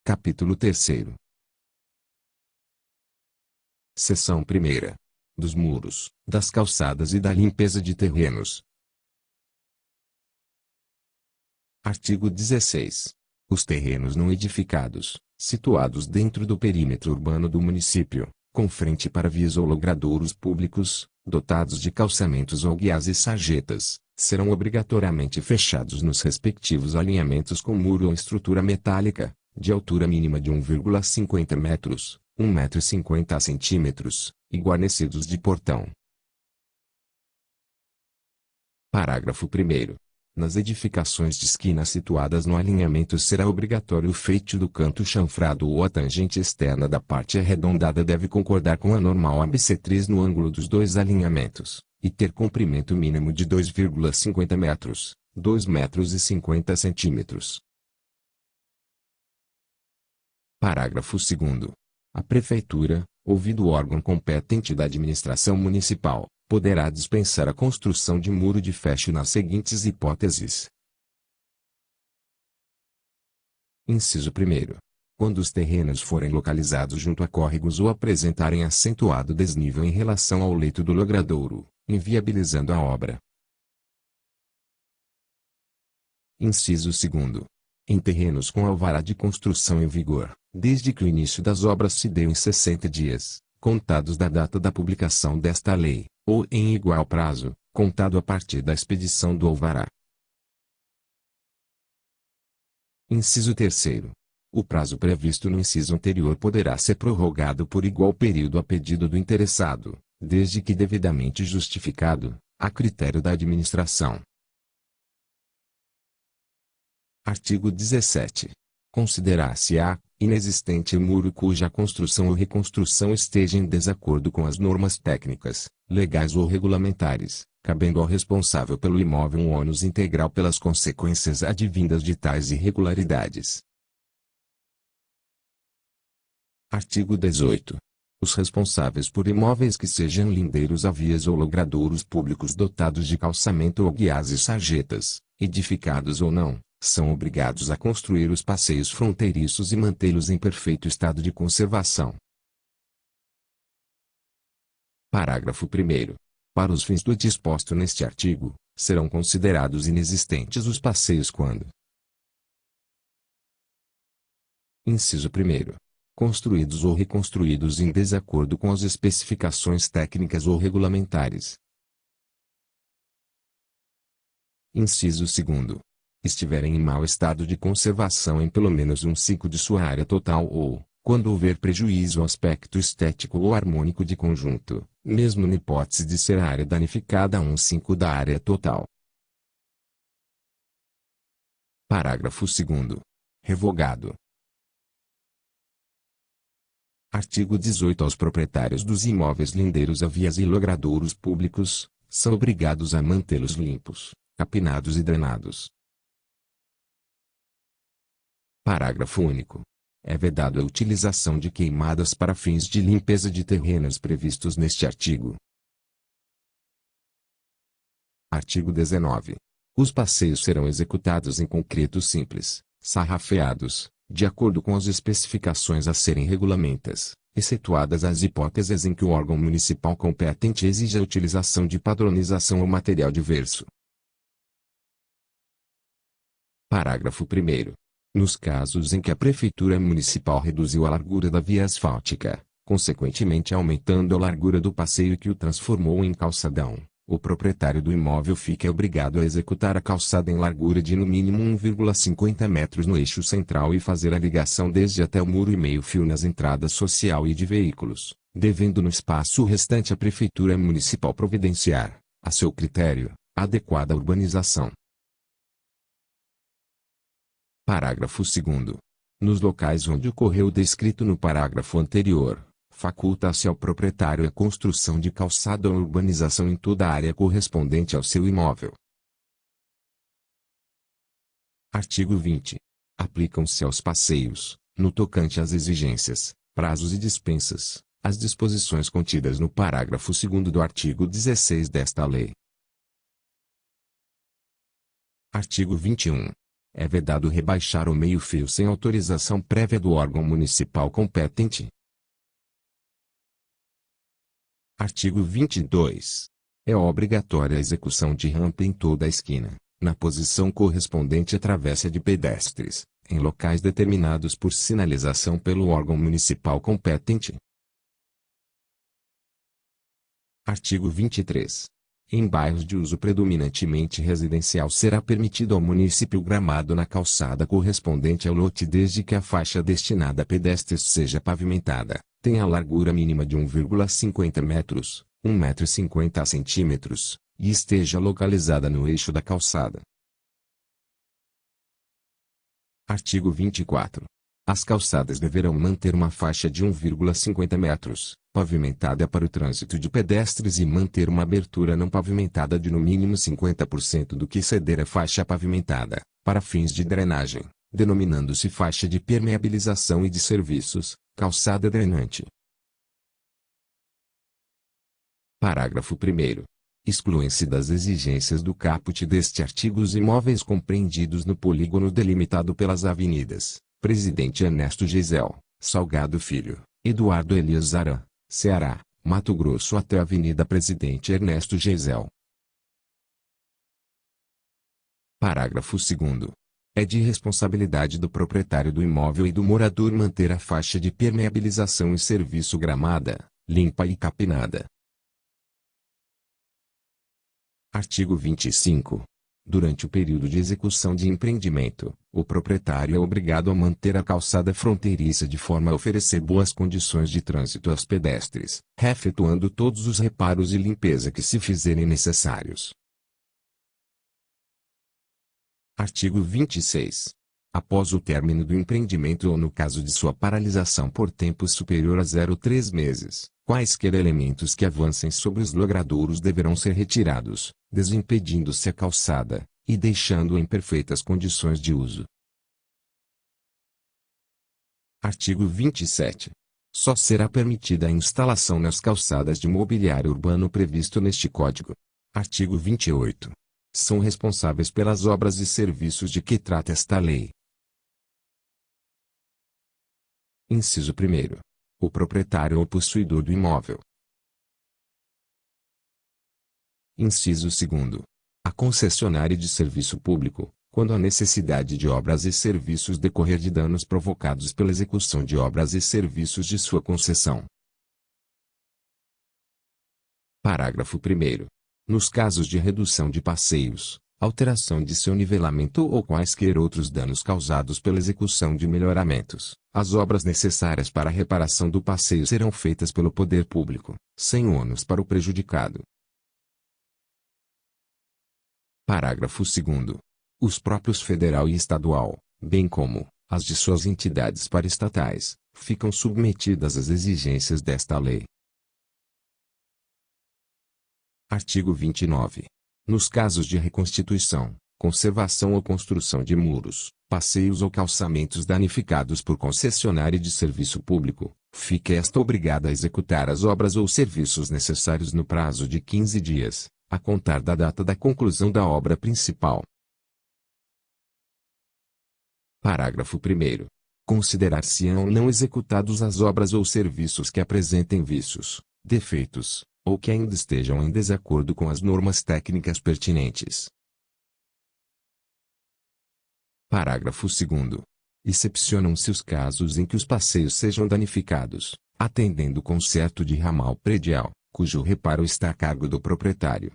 Capítulo 3º. Seção 1ª. Dos muros, das calçadas e da limpeza de terrenos. Artigo 16. Os terrenos não edificados, situados dentro do perímetro urbano do município, com frente para vias ou logradouros públicos, dotados de calçamentos ou guias e sarjetas, serão obrigatoriamente fechados nos respectivos alinhamentos com muro ou estrutura metálica, de altura mínima de 1,50 metros, 1,50 centímetros, e guarnecidos de portão. Parágrafo 1º. Nas edificações de esquina situadas no alinhamento será obrigatório o feito do canto chanfrado ou a tangente externa da parte arredondada deve concordar com a normal bissetriz no ângulo dos dois alinhamentos, e ter comprimento mínimo de 2,50 metros, 2,50 centímetros. Parágrafo 2º. A Prefeitura, ouvido o órgão competente da administração municipal, poderá dispensar a construção de muro de fecho nas seguintes hipóteses. Inciso 1º. Quando os terrenos forem localizados junto a córregos ou apresentarem acentuado desnível em relação ao leito do logradouro, inviabilizando a obra. Inciso 2º. Em terrenos com alvará de construção em vigor, desde que o início das obras se deu em 60 dias, contados da data da publicação desta lei, ou em igual prazo, contado a partir da expedição do alvará. Inciso 3º. O prazo previsto no inciso anterior poderá ser prorrogado por igual período a pedido do interessado, desde que devidamente justificado, a critério da administração. Artigo 17. Considerar-se-á inexistente muro cuja construção ou reconstrução esteja em desacordo com as normas técnicas, legais ou regulamentares, cabendo ao responsável pelo imóvel um ônus integral pelas consequências advindas de tais irregularidades. Artigo 18. Os responsáveis por imóveis que sejam lindeiros a vias ou logradouros públicos dotados de calçamento ou guias e sarjetas, edificados ou não, são obrigados a construir os passeios fronteiriços e mantê-los em perfeito estado de conservação. Parágrafo 1º. Para os fins do disposto neste artigo, serão considerados inexistentes os passeios quando: Inciso 1º. Construídos ou reconstruídos em desacordo com as especificações técnicas ou regulamentares. Inciso 2º. Estiverem em mau estado de conservação em pelo menos 1/5 de sua área total ou, quando houver prejuízo ao aspecto estético ou harmônico de conjunto, mesmo na hipótese de ser a área danificada a 1/5 da área total. Parágrafo 2º. Revogado. Artigo 18. Aos proprietários dos imóveis lindeiros a vias e logradouros públicos, são obrigados a mantê-los limpos, capinados e drenados. Parágrafo único. É vedado a utilização de queimadas para fins de limpeza de terrenos previstos neste artigo. Artigo 19. Os passeios serão executados em concreto simples, sarrafeados, de acordo com as especificações a serem regulamentas, excetuadas as hipóteses em que o órgão municipal competente exija a utilização de padronização ou material diverso. Parágrafo 1º. Nos casos em que a Prefeitura Municipal reduziu a largura da via asfáltica, consequentemente aumentando a largura do passeio que o transformou em calçadão, o proprietário do imóvel fica obrigado a executar a calçada em largura de no mínimo 1,50 metros no eixo central e fazer a ligação desde até o muro e meio-fio nas entradas social e de veículos, devendo no espaço restante a Prefeitura Municipal providenciar, a seu critério, a adequada urbanização. Parágrafo 2º. Nos locais onde ocorreu o descrito no parágrafo anterior, faculta-se ao proprietário a construção de calçada ou urbanização em toda a área correspondente ao seu imóvel. Artigo 20. Aplicam-se aos passeios, no tocante às exigências, prazos e dispensas, as disposições contidas no parágrafo 2º do artigo 16 desta lei. Artigo 21. É vedado rebaixar o meio-fio sem autorização prévia do órgão municipal competente. Artigo 22. É obrigatória a execução de rampa em toda a esquina, na posição correspondente à travessa de pedestres, em locais determinados por sinalização pelo órgão municipal competente. Artigo 23. Em bairros de uso predominantemente residencial será permitido ao município gramado na calçada correspondente ao lote desde que a faixa destinada a pedestres seja pavimentada, tenha a largura mínima de 1,50 metros, 1,50 centímetros, e esteja localizada no eixo da calçada. Artigo 24. As calçadas deverão manter uma faixa de 1,50 metros, pavimentada para o trânsito de pedestres e manter uma abertura não pavimentada de no mínimo 50% do que exceder a faixa pavimentada, para fins de drenagem, denominando-se faixa de permeabilização e de serviços, calçada drenante. Parágrafo 1º. Excluem-se das exigências do caput deste artigo os imóveis compreendidos no polígono delimitado pelas avenidas Presidente Ernesto Geisel, Salgado Filho, Eduardo Elias Aran, Ceará, Mato Grosso até a Avenida Presidente Ernesto Geisel. Parágrafo 2º. É de responsabilidade do proprietário do imóvel e do morador manter a faixa de permeabilização e serviço gramada, limpa e capinada. Artigo 25. Durante o período de execução de empreendimento, o proprietário é obrigado a manter a calçada fronteiriça de forma a oferecer boas condições de trânsito aos pedestres, efetuando todos os reparos e limpeza que se fizerem necessários. Artigo 26. Após o término do empreendimento ou no caso de sua paralisação por tempo superior a 0,3 meses, quaisquer elementos que avancem sobre os logradouros deverão ser retirados, desimpedindo-se a calçada, e deixando-a em perfeitas condições de uso. Artigo 27. Só será permitida a instalação nas calçadas de mobiliário urbano previsto neste Código. Artigo 28. São responsáveis pelas obras e serviços de que trata esta lei. Inciso 1º. O proprietário ou possuidor do imóvel. Inciso 2º. A concessionária de serviço público, quando a necessidade de obras e serviços decorrer de danos provocados pela execução de obras e serviços de sua concessão. Parágrafo 1º. Nos casos de redução de passeios, alteração de seu nivelamento ou quaisquer outros danos causados pela execução de melhoramentos, as obras necessárias para a reparação do passeio serão feitas pelo poder público, sem ônus para o prejudicado. Parágrafo 2º. Os próprios federal e estadual, bem como as de suas entidades paraestatais, ficam submetidas às exigências desta lei. Artigo 29. Nos casos de reconstituição, conservação ou construção de muros, passeios ou calçamentos danificados por concessionária de serviço público, fica esta obrigada a executar as obras ou serviços necessários no prazo de 15 dias, a contar da data da conclusão da obra principal. Parágrafo 1º. Considerar-se-ão não executados as obras ou serviços que apresentem vícios, defeitos, ou que ainda estejam em desacordo com as normas técnicas pertinentes. Parágrafo 2º. Excepcionam-se os casos em que os passeios sejam danificados, atendendo o conserto de ramal predial, cujo reparo está a cargo do proprietário,